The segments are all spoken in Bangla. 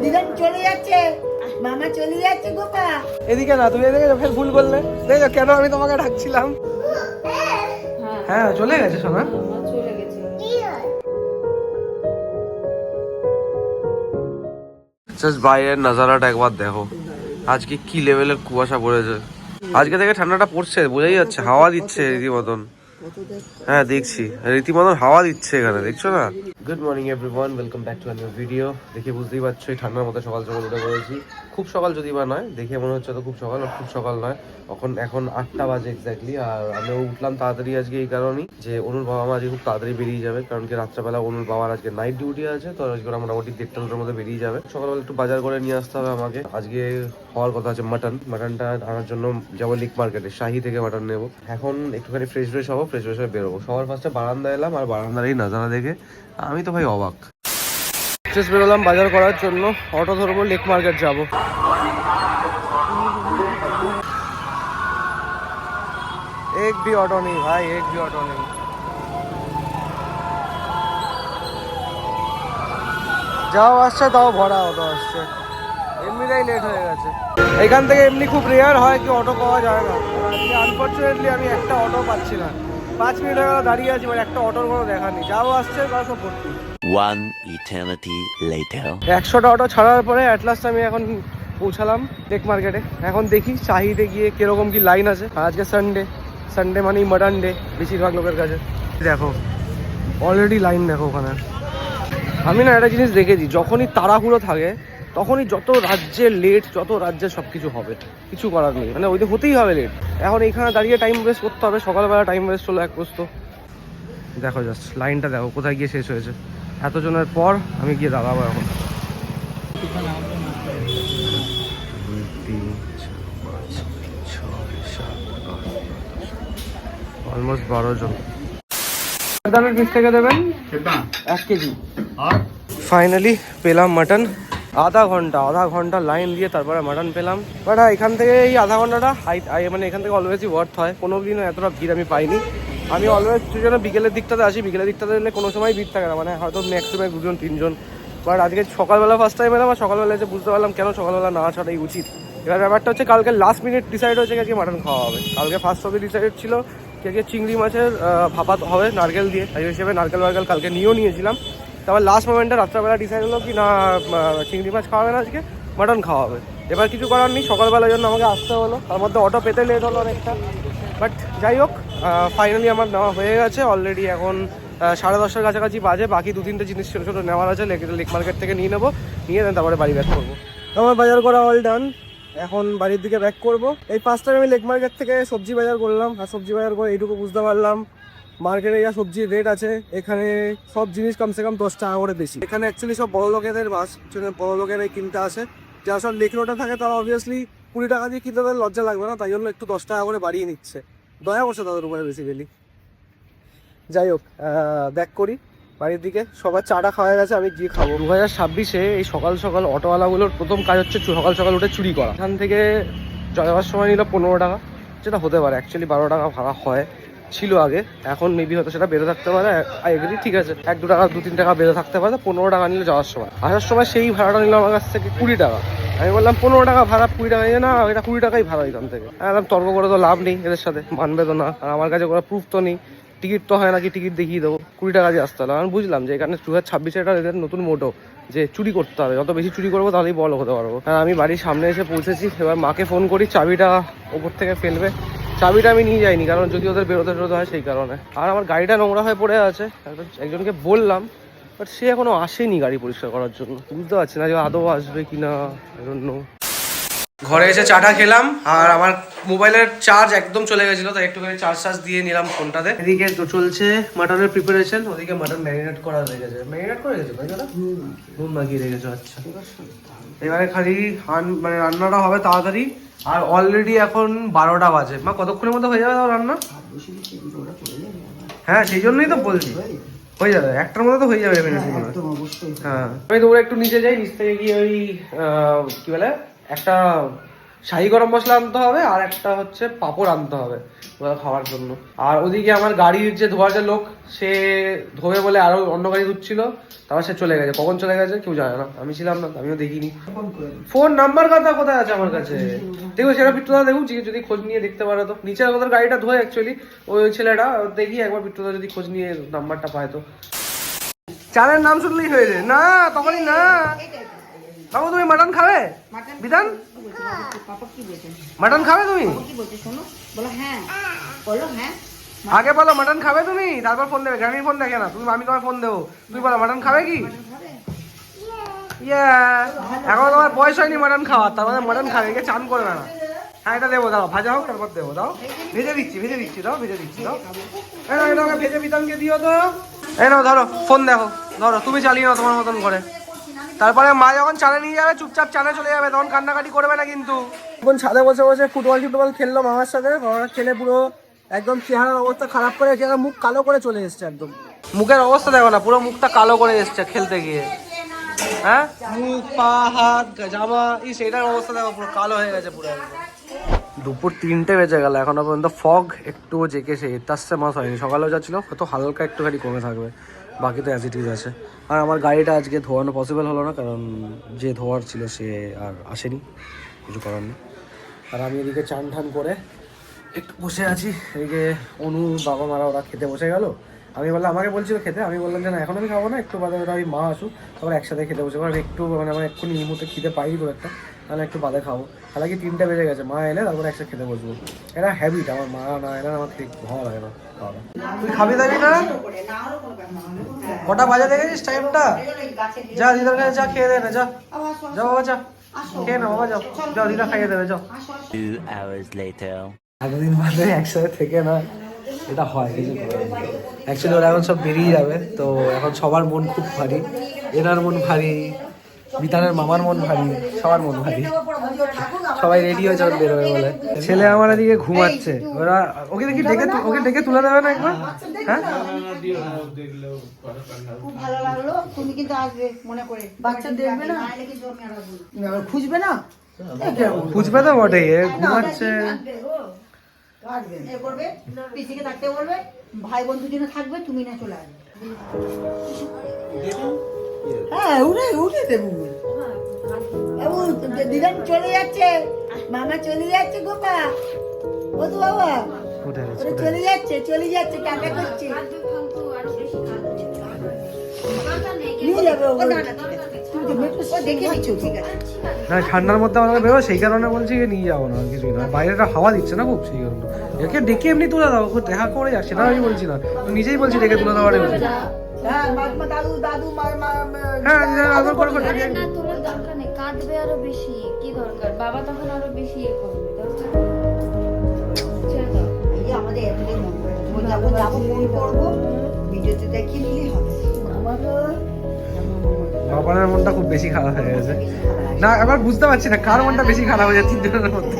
দিদান চলে যাচ্ছে, মামা চলে যাচ্ছে গোপা। এদিকে না, তুমি এদিকে ফের ভুল করলে। দেখো কেন আমি তোমাকে ডাকছিলাম। হ্যাঁ চলে গেছে সোনা। জাস্ট বাইরের নাজারাটা একবার দেখো, আজকে কি লেভেলের কুয়াশা পড়েছে। আজকে থেকে ঠান্ডাটা পড়ছে, বোঝাই যাচ্ছে, হাওয়া দিচ্ছে রীতিমতন। হ্যাঁ দেখছি, রীতিমতন হাওয়া দিচ্ছে এখানে, দেখছো না। Good morning everyone, welcome back to another video. দেখে বুঝতেই পারছো এই ঠান্ডার মধ্যে সকাল সকাল উঠে পড়েছি। খুব সকাল যদি বা নয়, দেখে মনে হচ্ছে তো খুব সকাল, খুব সকাল নয়। এখন 8টা বাজে এক্স্যাক্টলি। আর আমিও উঠলাম তাড়াতাড়ি আজকে এই কারণেই যে অনুর বাবা মা আজকে খুব তাড়াতাড়ি বেরিয়ে যাবে, কারণ কি রাত্রেবেলা অনুর বাবার আজকে নাইট ডিউটি আছে, তো আজকে ওরা মোটামুটি 1:30টার মধ্যে বেরিয়ে যাবে। সকালবেলা একটু বাজার করে নিয়ে আসতে হবে আমাকে। আজকে হওয়ার কথা আছে মাটনটা আনার জন্য যাবো লিক মার্কেটে, শাহি থেকে মাটন নেবো। এখন একটুখানি ফ্রেশ হবো, ফ্রেশ হয়ে বেরোবো। সবার ফার্স্টে বারান্দা এলাম, আর বারান্দার এই নাজারা দেখে আমি তো ভাই অবাক। শেষ বেরোলাম বাজার করার জন্য, অটো ধরবো, লেক মার্কেট যাব। এক भी অটো নেই ভাই, এক भी অটো নেই। যাও আসছে তাও ভরা অটো আসছে, এমনিটাই লেট হয়ে গেছে। এখান থেকে এমনি খুব রেয়ার হয় কি অটো পাওয়া যায় না, আনফর্চুনেটলি আমি একটা অটো পাচ্ছি না। 5 মিনিট হয়ে গেল দাঁড়িয়ে আছি, মানে একটা অটোর কোনো দেখা নেই। যাও আসছে তাও সব ভর্তি। 1 eternity later 100টা অটো ছাড়ার পরে অ্যাট লাস্ট আমি এখন পৌঁছালাম লেক মার্কেটে। এখন দেখি শাহিতে গিয়ে কিরকম কি লাইন আছে। আজকে সানডে মানেই মাটন ডে বেশিরভাগ লোকের কাছে। দেখো অলরেডি লাইন দেখো ওখানে। আমি না একটা জিনিস দেখেছি, যখনই তাড়াহুড়ো থাকে তখনই যত রাজ্যে লেট, যত রাজ্যে সব কিছু হবে, কিছু করার নেই, মানে ওইটা হতেই হবে লেট। এখন এইখানে দাঁড়িয়ে টাইম ওয়েস্ট করতে হবে, সকালবেলা টাইম ওয়েস্ট হলো এক প্রস্ত। দেখো জাস্ট লাইনটা দেখো কোথায় গিয়ে শেষ হয়েছে। এতজনের পর আমি গিয়ে দাঁড়াবো এখন। 12 জন। দামের পিস থেকে দেবেন 1 কেজি। ফাইনালি পেলাম মাটন। আধা ঘন্টা লাইন দিয়ে তারপরে মাটন পেলাম। বাট এখান থেকে এই আধা ঘন্টাটা মানে এখান থেকে অলওয়েজই ওয়ার্থ হয়। কোনো দিনও এতটা ভিড় আমি পাইনি। আমি অলওয়েজ যেন বিকেলের দিকটাতে আসি, বিকেলের দিকটাতে এলে কোনো সময় ভিড় থাকে না, মানে হয়তো ম্যাক্সিমাম 2 জন 3 জন। বাট আজকে সকালবেলা ফার্স্ট টাইম এলাম, আর সকালবেলা এসে বুঝতে পারলাম কেন সকালবেলা না আসাটাই উচিত। এবার ব্যাপারটা হচ্ছে কালকে লাস্ট মিনিট ডিসাইড হয়েছে আজকে মাটন খাওয়া হবে। কালকে ফার্স্ট অফে ডিসাইড ছিল কি আজকে চিংড়ি মাছের ভাপা হবে নারকেল দিয়ে, তাই হিসেবে নারকেল কালকে নিয়েছিলাম। তারপর লাস্ট মোমেন্টে রাত্রেবেলা ডিসাইড হলো কি না চিংড়ি মাছ খাওয়া হবে না, আজকে মাটন খাওয়া হবে। এবার কিছু করার নেই, সকালবেলার জন্য আমাকে আসতে হলো, তার মধ্যে অটো পেতে লেট হলো অনেকটা। বাট যাই হোক, ফাইনালি আমার নেওয়া হয়ে গেছে অলরেডি। এখন 10:30টার কাছাকাছি বাজে। বাকি 2-3টে জিনিস ছোটো ছোটো নেওয়ার আছে, লেক মার্কেট থেকে নিয়ে নেবো, নিয়ে দেন তারপরে বাড়ি ব্যাক করবো। আমার বাজার করা অল ডান, এখন বাড়ির দিকে ব্যাক করবো। এই ফার্স্ট টাইম আমি লেক মার্কেট থেকে সবজি বাজার করলাম, আর সবজি বাজার করে এইটুকু বুঝতে পারলাম মার্কেটে যা সবজির রেট আছে, এখানে সব জিনিস কমসে কম 10 টাকা করে বেশি। এখানে অ্যাকচুয়ালি সব বড় লোকেদের বাস, বড় লোকেরাই কিনতে আসে। যারা সব লেক রোডে থাকে তারা অবভিয়াসলি 20 টাকা দিয়ে কিনতে তাদের লজ্জা লাগবে না, তাই জন্য একটু 10 টাকা করে বাড়িয়ে নিচ্ছে। দয়া করছে তাদের উপরে বেসিক্যালি। যাই হোক, ব্যাক করি বাড়ির দিকে। সবার চাটা খাওয়া গেছে, আমি গিয়ে খাবো। 2026-এ এই সকাল সকাল অটোওয়ালাগুলোর প্রথম কাজ হচ্ছে সকাল সকাল উঠে চুরি করা। এখান থেকে যাওয়ার সময় নিল 15 টাকা, যেটা হতে পারে অ্যাকচুয়ালি 12 টাকা ভাড়া হয় ছিল আগে, এখন মেবি হয়তো সেটা বেড়ে থাকতে পারে। আই এগ্রি, ঠিক আছে 1-2 টাকা 2-3 টাকা বেড়ে থাকতে পারে। 15 টাকা নিল যাওয়ার সময়। আসার সময় সেই ভাড়াটা নিল আমার কাছ থেকে 20 টাকা। আমি বললাম 15 টাকা ভাড়া, 20 টাকা নিয়ে না, এটা 20 টাকাই ভাড়া এখান থেকে। একদম তর্ক করে তো লাভ নেই, এদের সাথে মানবে তো না, আর আমার কাছে কোনো প্রুফ তো নেই। টিকিট তো হয় নাকি টিকিট দেখিয়ে দেবো, 20 টাকা দিয়ে আসতে হলো। আমি বুঝলাম যে এখানে 2026 এটা এদের নতুন মোটো, যে চুরি করতে হবে, যত বেশি চুরি করবো তাহলেই বড় হতে পারবো। আর আমি বাড়ির সামনে এসে পৌঁছেছি। এবার মাকে ফোন করি, চাবিটা ওপর থেকে ফেলবে। চাবিটা আমি নিয়ে যাইনি, কারণ যদি ওদের বেরোতে হয় সেই কারণে। আর আমার গাড়িটা নোংরা হয়ে পড়ে আছে, একজনকে বললাম, বাট সে এখনো আসেনি গাড়ি পরিষ্কার করার জন্য। বুঝতে পারছি না যে আদৌ আসবে কিনা, জন্য। ঘরে এসে চাটা খেলাম, আর আমার মোবাইলের চার্জ একদম চলে গেছিলো, তাই একটুখানি চার্জ দিয়ে নিলাম ফোনটাতে। এদিকে তো চলছে মাটনের প্রিপারেশন, ওদিকে মাটন ম্যারিনেট করা হয়ে গেছে। ম্যারিনেট করে গেছে ভাই, দাদা নুন মাখিয়ে রেখেছো? আচ্ছা, এবারে খালি মানে রান্নাটা হবে তাড়াতাড়ি। আর অলরেডি এখন 12টা বাজে। মা কতক্ষণের মধ্যে হয়ে যাবে তাও রান্না? হ্যাঁ সেই জন্যই তো বলছি, হয়ে যাবে 1টার মধ্যে তো হয়ে যাবে। হ্যাঁ আমি তোমরা একটু নিচে যাই, নিচ থেকে গিয়ে ওই কি বলে একটা শাহি গরম মশলা আনতে হবে, আর একটা হচ্ছে পাঁপড় আনতে হবে ওরা খাওয়ার জন্য। আর ওদিকে আমার গাড়ির যে ধোয়ার যে লোক, সে ধোবে বলে আরো অন্য গাড়ি ধুচ্ছিল, তারপর সে চলে গেছে। কখন চলে গেছে কেউ জানে না, আমি ছিলাম না, আমিও দেখিনি। ফোন নাম্বার কথা কোথায় আছে আমার কাছে, দেখো সেটা বিট্টুদা দেখুন যদি খোঁজ নিয়ে দেখতে পারে তো। নিচে ওদের গাড়িটা ধোয় অ্যাকচুয়ালি ওই ছেলেটা, দেখি একবার বিট্টুদা যদি খোঁজ নিয়ে নাম্বারটা পায় তো। চালের নাম শুনলেই হয়েছে না, তখনই না। বাবু তুমি মাটন খাবে? বিধান মাটন খাবে তুমি? আগে বলো মাটন খাবে তুমি, তারপর ফোন দেবে। গ্রামীণ ফোন দেখে না তুমি, আমি তোমার ফোন দেবো। তুমি বলো মাটন খাবে কি? এখন তোমার বয়স হয়নি মাটন খাওয়ার, তার মানে মাটন খাবে, চান করবে না। হ্যাঁ এটা দেবো, দাও ভাজা হোক তারপর দেবো। দাও ভেজে দিচ্ছি দাও ভেজে দিচ্ছি। দাও এটা ভেজে বিধানকে দিও তো। এই নাও ধরো, ফোন দেখো, ধরো তুমি চালিয়ে নাও তোমার মতন করে। তারপরে মা যখন চালে নিয়ে যাবে চুপচাপ চালে চলে যাবে, তখন কান্নাকাটি করবে না কিন্তু। এখন ছাদে বসে বসে ফুটবল খেললো মামার সাথে। মামার খেলে পুরো একদম চেহারার অবস্থা খারাপ করে, চেহারা মুখ কালো করে চলে এসছে একদম। মুখের অবস্থা দেখো না, পুরো মুখটা কালো করে এসছে খেলতে গিয়ে। হ্যাঁ মুখ পা হাত জামা সেটার অবস্থা দেখো, পুরো কালো হয়ে গেছে পুরো। দুপুর 3টে বেজে গেল, এখনো পর্যন্ত ফগ একটুও জেকেছে, তাসে মাস হয়নি। সকালেও যাচ্ছিল, হয়তো হালকা একটুখানি কমে থাকবে, বাকি তো অ্যাজ ইট ইজ আছে। আর আমার গাড়িটা আজকে ধোয়ানো পসিবল হলো না, কারণ যে ধোয়ার ছিল সে আর আসেনি, কিছু করার নেই। আর আমি এদিকে চান ঠান করে একটু বসে আছি। এদিকে অনু বাবা মারা ওরা খেতে বসে গেল। আমি বললাম, আমাকে বলছিল খেতে, আমি বললাম যে না এখন আমি খাবো না, একটু বাদে ওরা ওই মা আসুক তারপর একসাথে খেতে বসে। কারণ একটু মানে আমার এক্ষুনি এই মুহূর্তে খিদে পাই তো একটা, তাহলে একটু বাদে খাবো। হালাকি 3টে বেজে গেছে, মা এলে তারপরে একসাথে খেতে বসবো। এটা হ্যাবিট, আমার মা না এলে আমার ঠিক ভালো লাগে না খাওয়া। তুই খাবি তাই না? কটা বাজে দেখেছিস টাইমটা? যা দিদার কাছে যা, খেয়ে দে না, যা যা বাবা যা খেয়ে না বাবা, যাও যাও দিদা খাইয়ে দেবে, যাও। 2 hours later. এতদিন বাদে একসাথে থেকে না এটা হয় কিছু করার নেই। অ্যাকচুয়ালি ওরা এখন সব বেরিয়ে যাবে, তো এখন সবার মন খুব ভারী। এনার মন ভারী, বিতানের মামার মন ভারী, সবার মন ভারী। সবাই রেডি হয়েছে ওর বেরোবে বলে। ছেলে আমার এদিকে ঘুমাচ্ছে, ওরা ওকে দেখি ওকে ডেকে তুলে দেবে না একবার? হ্যাঁ খুব ভালো লাগলো, তুমি কিন্তু আসবে মনে করে। বাচ্চা দেখবে না, খুঁজবে না, খুঁজবে তো বটেই, ঘুমাচ্ছে। করবে পিছিয়ে থাকতে বলবে, ভাই বন্ধু জন্য থাকবে, তুমি না চলে আসবে। হ্যাঁ উঠে দেবো। দিদান চলে যাচ্ছে, মামা চলে যাচ্ছে, গোপা ও তো বাবা চলে যাচ্ছে টাটা করছে, নিয়ে যাবে। না ঠান্ডার মধ্যে আমাকে বেরো, সেই কারণে বলছি নিয়ে যাবো না, কিছুই না। বাইরেটা হাওয়া দিচ্ছে না খুব, সেই কারণে। একে ডেকে এমনি তুলে দাও, দেখা করে যাক, সেটা আমি বলছি না, নিজেই বলছি ডেকে তুলে দেওয়ার। হ্যাঁ দাদু হ্যাঁ আদর করে করে না, তোমার দরকার নেই, কাঁদবে আরো বেশি, কি দরকার? বাবা তখন আরো বেশি করবে, দরকার ছেড়ে দাও। এই আমাদের এতদিন মন করে যখন যাবো ফোন করবো, ভিডিওতে দেখিয়ে নিলেই হবে। বাবার মনটা খুব বেশি খারাপ হয়ে গেছে না, এবার বুঝতে পারছি না কার মনটা বেশি খারাপ হয়ে যাচ্ছে তিনজনের মধ্যে।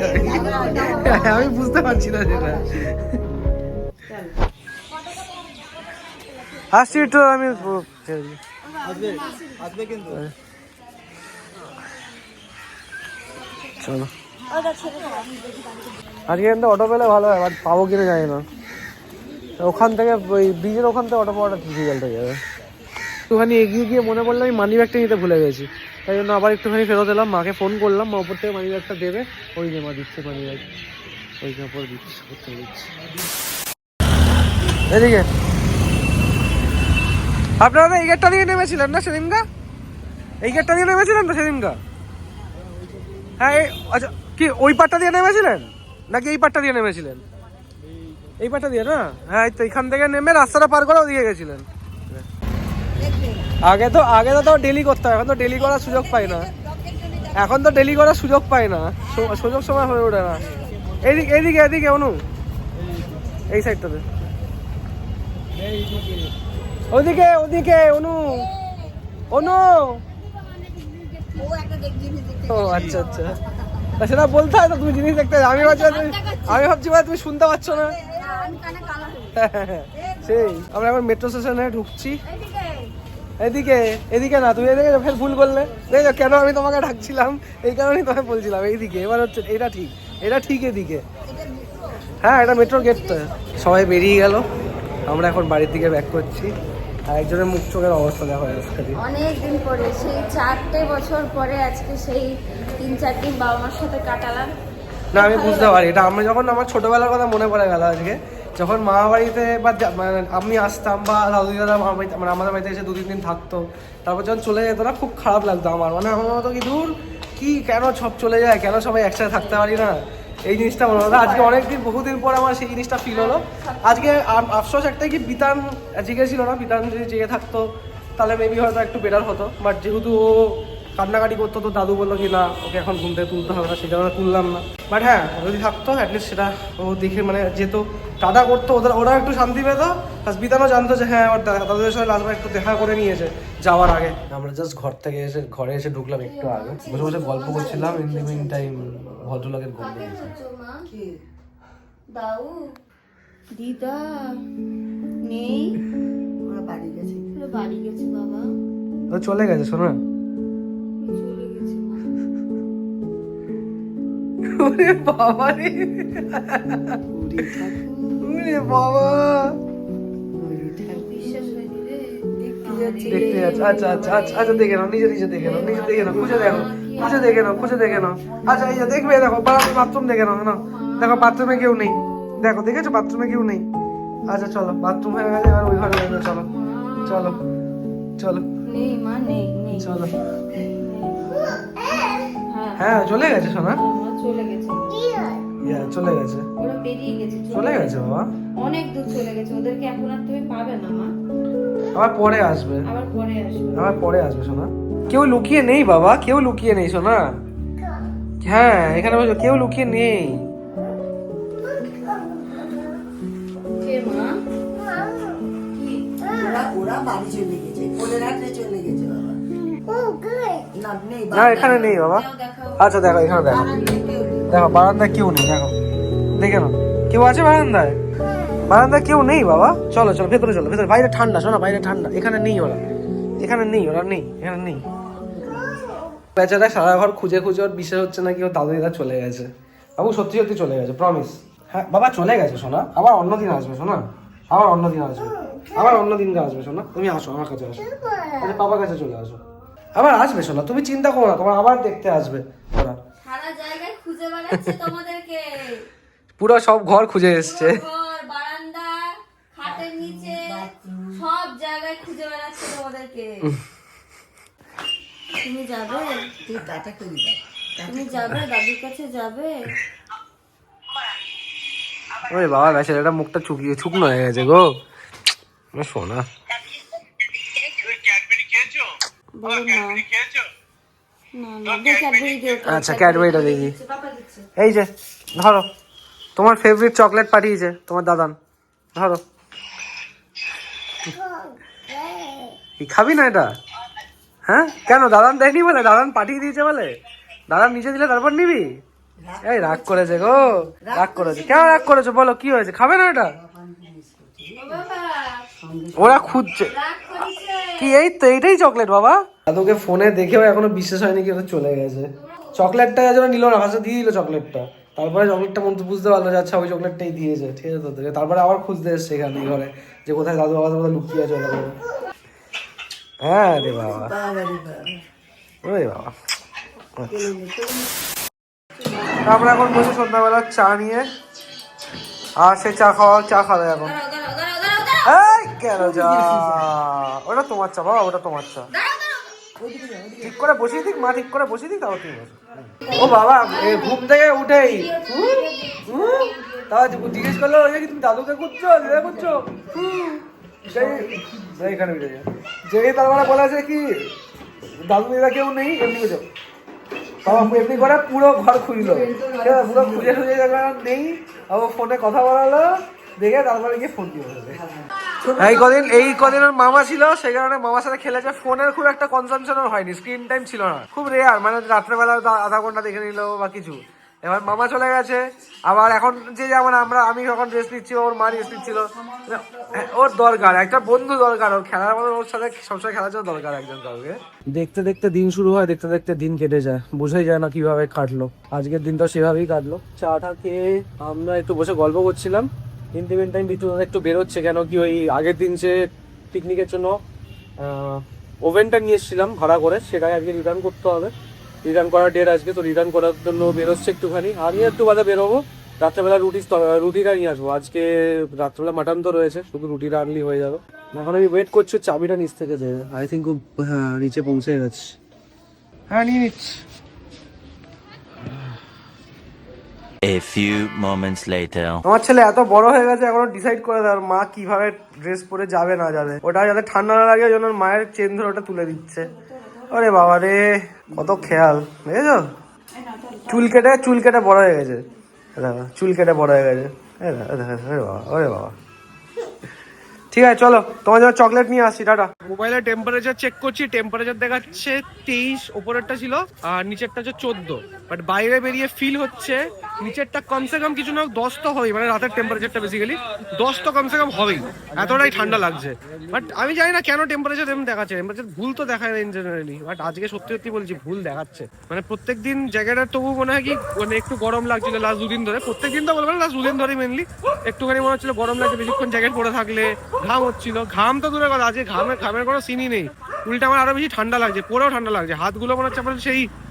আমি বুঝতে পারছি না সেটা। আসছি একটু, আমি চলো আজকে কিন্তু অটো পেলে ভালো হয়, বাট পাবো কিনা জানি না। ওখান থেকে ওই ব্রিজের ওখান থেকে অটো পাওয়াটা ঠিক রেজাল্ট হয়ে যাবে। একটুখানি এগিয়ে গিয়ে মনে পড়লো আমি মানি ব্যাগটা নিতে ভুলে গেছি, তাই জন্য আবার একটুখানি ফেরত এলাম। মাকে ফোন করলাম, মা ওপর থেকে মানি ব্যাগটা দেবে। ওই যে মা দিচ্ছে মানি ব্যাগ, ওই কাপড় দিচ্ছে, এদিকে। আপনারা এই গেটটা দিয়ে নেমেছিলেন না সেদিনকা? এই গেটটা দিয়ে নেমেছিলেন তো সেদিনকা? হ্যাঁ আচ্ছা, কি ওই পাটটা দিয়ে নেমেছিলেন নাকি এই পাটটা দিয়ে নেমেছিলেন? এই পাটটা দিয়ে না? হ্যাঁ তো এখান থেকে নেমে রাস্তাটা পার করে ওদিকে গেছিলেন। আগে তো ডেলি করতে হয়, এখন তো ডেলি করার সুযোগ পাই না। এখন তো ডেলি করার সুযোগ পাই না, সুযোগ সময় হয়ে ওঠে না। এদিকে অনু, এই সাইডটাতে, ওদিকে অনু। ও আচ্ছা সেটা বলতে হয় তো, তুমি জিনিস দেখতে। আমি ভাবছি তুমি শুনতে পাচ্ছ না। সেই আমরা এখন মেট্রো স্টেশনে ঢুকছি। এদিকে এদিকে না, তুমি এদিকে ফের ভুল করলে। দেখো কেন আমি তোমাকে ডাকছিলাম, এই কারণেই তোমাকে বলছিলাম এইদিকে। এবার হচ্ছে এটা ঠিক, এটা ঠিক এদিকে। হ্যাঁ, এটা মেট্রোর গেট তো। সবাই বেরিয়ে গেল, আমরা এখন বাড়ির দিকে ব্যাক করছি। আর একজনের মুখ চোখের অবস্থা দেখা যাচ্ছে। অনেকদিন পরে, সেই 4টে বছর পরে আজকে সেই 3-4 দিন বাবা মার সাথে কাটালাম। না আমি বুঝতে পারি এটা। আমি যখন আমার ছোটবেলার কথা মনে পড়ে গেল আজকে, যখন মামা বাড়িতে বা মানে আমি আসতাম বা দাদু দাদা মামা বাড়িতে মানে আমাদের বাড়িতে এসে 2-3 দিন থাকতো, তারপর যখন চলে যেত না, খুব খারাপ লাগতো আমার। মানে আমার মতো কি দূর কি কেন সব চলে যায়, কেন সবাই একসাথে থাকতে পারি না, এই জিনিসটা মনে হলো। আজকে অনেকদিন বহুদিন পর আমার সেই জিনিসটা ফিল হলো আজকে। আফসোস একটাই কি বিতান জেগেছিল না, বিতান যদি জেগে থাকতো তাহলে মেবি হয়তো একটু বেটার হতো। বাট যেহেতু ও কান্নাকাটি করতো, তো দাদু বললো কি না ওকে এখন ঘুম থেকে তুলতে হবে না, সেই কারণে তুললাম না। বাট হ্যাঁ, যদি থাকতো অ্যাটলিস্ট সেটা ও দেখে মানে যেত, কাদা করতো, ওরা একটু শান্তি পেত। প্লাস বিতানও জানতো যে হ্যাঁ আমার দাদুদের সাথে লাস্টবার একটু দেখা করে নিয়েছে যাওয়ার আগে। আমরা জাস্ট ঘরে এসে ঢুকলাম একটু আগে, বসে বসে গল্প করছিলাম। ইন দি মিন টাইম ভদ্রলোকের ঘুম পেয়েছে। দাউ দিদা নেই, ওরা বাড়ি গেছে। বাড়ি গেছে বাবা, ও চলে গেছে শোনা। চলে গেছে মা। ওরে বাবা রে, ওরে বাবা, বিশ্বাস হয়নি রে, দেখতে যাচ্ছে। আচ্ছা আচ্ছা আচ্ছা আচ্ছা, দেখে নাও, নিজে দেখে নাও, দেখে নাও, খুঁজে দেখো, খুঁজে দেখে নাও। আচ্ছা এই যে দেখবে, দেখো বাথরুম দেখে নাও না, দেখো বাথরুমে কেউ নেই। দেখো দেখেছো বাথরুমে কেউ নেই। আচ্ছা চলো, বাথরুম হয়ে গেছে, এবার ওই ঘরে যাবে। চলো চলো চলো নেই মা, নেই নেই। চলো। হ্যাঁ হ্যাঁ চলে গেছে সোনা, মা চলে গেছে, চলে গেছে, ওরা বেরিয়ে গেছে, চলে গেছে বাবা, অনেক দূর চলে গেছে। ওদেরকে এখন আর তুমি পাবে না মা, আবার পরে আসবে, আবার পরে আসবে। আবার পরে আসবে সোনা। কেউ লুকিয়ে নেই বাবা, কেউ লুকিয়ে নেই সোনা। হ্যাঁ এখানে বসে, কেউ লুকিয়ে নেই। কে মা? কি? ওরা বাড়ি চলে গেছে, কোলে রাত্রে চলে গেছে বাবা। না নেই না এখানে নেই বাবা। আচ্ছা দেখো এখানে দেখো, দেখো বারান্দায় কেউ নেই। দেখো দেখে নাও, কেউ আছে বারান্দায়? বারান্দায় কেউ নেই বাবা। চলো চলো ভেতরে চলো, ভেতরে। বাইরে ঠান্ডা শোনা, বাইরে ঠান্ডা। এখানে নেই ওরা, এখানে নেই ওরা, নেই এখানে নেই। বেচারা সারা ঘর খুঁজে খুঁজে ওর বিশ্বাস হচ্ছে না কি ওর দাদু দিদা চলে গেছে। বাবু সত্যি সত্যি চলে গেছে, প্রমিস। হ্যাঁ বাবা চলে গেছে সোনা, আবার অন্যদিন আসবে সোনা, আবার অন্যদিন আসবে, আবার অন্যদিনকে আসবে সোনা। তুমি আসো আমার কাছে, আসো বাবার কাছে চলে আসো, আবার আসবে সোনা, তুমি চিন্তা করো না, তোমার আবার দেখতে আসবে ওরা। সারা জায়গায় খুঁজে বেড়াচ্ছে তোমাদেরকে, পুরো সব ঘর খুঁজে এসছে, ঘর, বারান্দা, খাটের নিচে, সব জায়গায় খুঁজে বেড়াচ্ছে তোমাদেরকে। তুমি যাবে, তুই টাটা করে দাও। তুমি যাবে, দাদুর কাছে যাবে। ওরে বাবা বেচারাটা মুখটা শুকনো হয়ে গেছে গো সোনা। আচ্ছা ক্যাডবেরিটা দেখি। এই যে ধরো, তোমার ফেভারিট চকলেট পাঠিয়েছে তোমার দাদান, ধরো। কি খাবি না এটা? হ্যাঁ কেন দাদান দেয়নি বলে? দাদান পাঠিয়ে দিয়েছে বলে? দাদান নিচে দিলে তারপর নিবি? এই রাগ করেছে গো, রাগ করেছে। কেন রাগ করেছো বলো, কি হয়েছে? খাবে না এটা? ওরা খুঁজছে কি? এই তো এইটাই চকলেট বাবা। দাদুকে ফোনে দেখেও এখনো বিশ্বাস হয়নি কি ওটা চলে গেছে। চকলেটটা যেন নিল না, ভাষা দিয়ে দিল চকলেটটা। তারপরে চকলেটটা মন তো বুঝতে পারলো যে আচ্ছা ওই চকলেটটাই দিয়েছে, ঠিক আছে তোদেরকে। তারপরে আবার খুঁজতে এসছে এখানে ঘরে যে কোথায় দাদু বাবা কোথায় লুকিয়ে আছে ওরা। হ্যাঁ রে বাবা, ওরে বাবা। আমরা এখন বসে সন্ধ্যাবেলা চা নিয়ে, আর সে চা খাবে এখন। এই কেন যা, ওটা তোমার চা বাবা, ওটা তোমার চা। ঠিক করে বসিয়ে দিক মা, ঠিক করে বসিয়ে দিক, তাও ঠিক আছে। ও বাবা ঘুম থেকে উঠেই তাও জিজ্ঞেস করলো তুমি দাদুকে করছো, দিদা করছো, এখানে যেই তারপরে বলেছে কি দাদু দিদা কেউ নেই, এমনি করছো বাবা, এমনি করে পুরো ঘর খুঁজলো, পুরো খুঁজে খুঁজে নেই। আবার ফোনে কথা বলালো, দেখে তারপরে গিয়ে ফোন দিয়ে এই কদিন ওর মামা ছিল, সেই কারণে মামার সাথে খেলেছে। ফোনের খুব একটা কনজামশন হয়নি, স্ক্রিন টাইম ছিল না, খুব রেয়ার। মানে রাত্রেবেলা আধা ঘন্টা দেখে নিল বা কিছু। এবার মামা চলে গেছে, আবার এখন যে যেমন আমি যখন রেস্ট নিচ্ছি, ওর মা রেস্ট নিচ্ছিল, ওর দরকার একটা বন্ধু দরকার, ওর খেলার মতো, ওর সাথে সবসময় খেলার জন্য দরকার একজন কাউকে। দেখতে দেখতে দিন শুরু হয়, দেখতে দেখতে দিন কেটে যায়, বোঝাই যায় না কিভাবে কাটলো। আজকের দিনটা সেভাবেই কাটলো। চাটা খেয়ে আমরা একটু বসে গল্প করছিলাম। ইন্টিমেন্ট টাইম একটু বেরোচ্ছে, কেন কি ওই আগের দিন সে পিকনিকের জন্য ওভেনটা নিয়ে এসেছিলাম ভাড়া করে, সেটাই আজকে রিটার্ন করতে হবে। রিটার্ন করার ডেট আজকে, তো রিটার্ন করার জন্য বেরোচ্ছে একটুখানি। আমিও একটু বাদে বেরোবো, রাত্রেবেলা রুটিটা নিয়ে আসবো। আজকে রাত্রেবেলা মাটন তো রয়েছে, শুধু রুটিটা আনলি হয়ে যাবে। এখন আমি ওয়েট করছি চাবিটা নিচ থেকে দেবে। আই থিঙ্ক হ্যাঁ নিচে পৌঁছে গেছে। হ্যাঁ নিয়ে নিচ্ছি। A few moments later. আমার ছেলে এত বড় হয়ে গেছে, এখনো ডিসাইড করে দেয় মা কিভাবে ড্রেস পরে যাবে না যাবে। ওটা যাতে ঠান্ডা না লাগে ওই জন্য মায়ের চেন ধরে ওটা তুলে দিচ্ছে। আরে বাবা রে, কত খেয়াল, বুঝেছো? চুল কেটে বড় হয়ে গেছে, চুল কেটে বড় হয়ে গেছে। ওরে বাবা, ঠিক আছে চলো, তোমার জন্য চকলেট নিয়ে আসছি, টাটা। মোবাইলে টেম্পারেচার চেক করছি, টেম্পারেচার দেখাচ্ছে 23, ওপরেরটা ছিল আর নিচেরটা হচ্ছে 14। বাট বাইরে বেরিয়ে ফিল হচ্ছে নিচেরটা কমসে কম কিছু না 10 তো হবেই, মানে রাতের টেম্পারেচারটা বেসিক্যালি 10 তো কমসে কম হবেই, এতটাই ঠান্ডা লাগছে। বাট আমি জানি না কেন টেম্পারেচার এমন দেখাচ্ছে, টেম্পারেচার ভুল তো দেখায় না ইন জেনারেলি, বাট আজকে সত্যি সত্যি বলছি ভুল দেখাচ্ছে। মানে প্রত্যেকদিন জায়গাটা তবু মনে হয় কি মানে একটু গরম লাগছিল লাস্ট দুদিন ধরে, প্রত্যেকদিন তো বলবো না, লাস্ট দুদিন ধরে মেনলি একটুখানি মনে হচ্ছিল গরম লাগছে, বেশিক্ষণ জ্যাকেট পরে থাকলে ঘাম হচ্ছিল। ঘাম তো দূরে কথা, আজকে ঘামের কোনো সিনই নেই, উল্টা আমার আরো বেশি ঠান্ডা লাগছে, পরেও ঠান্ডা লাগছে। হাতগুলো মনে হচ্ছে আমার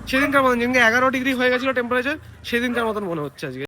সেদিনকার মতন, যেদিনকে 11 ডিগ্রি হয়ে গেছিল টেম্পারেচার, সেদিনকার মতন মনে হচ্ছে আজকে।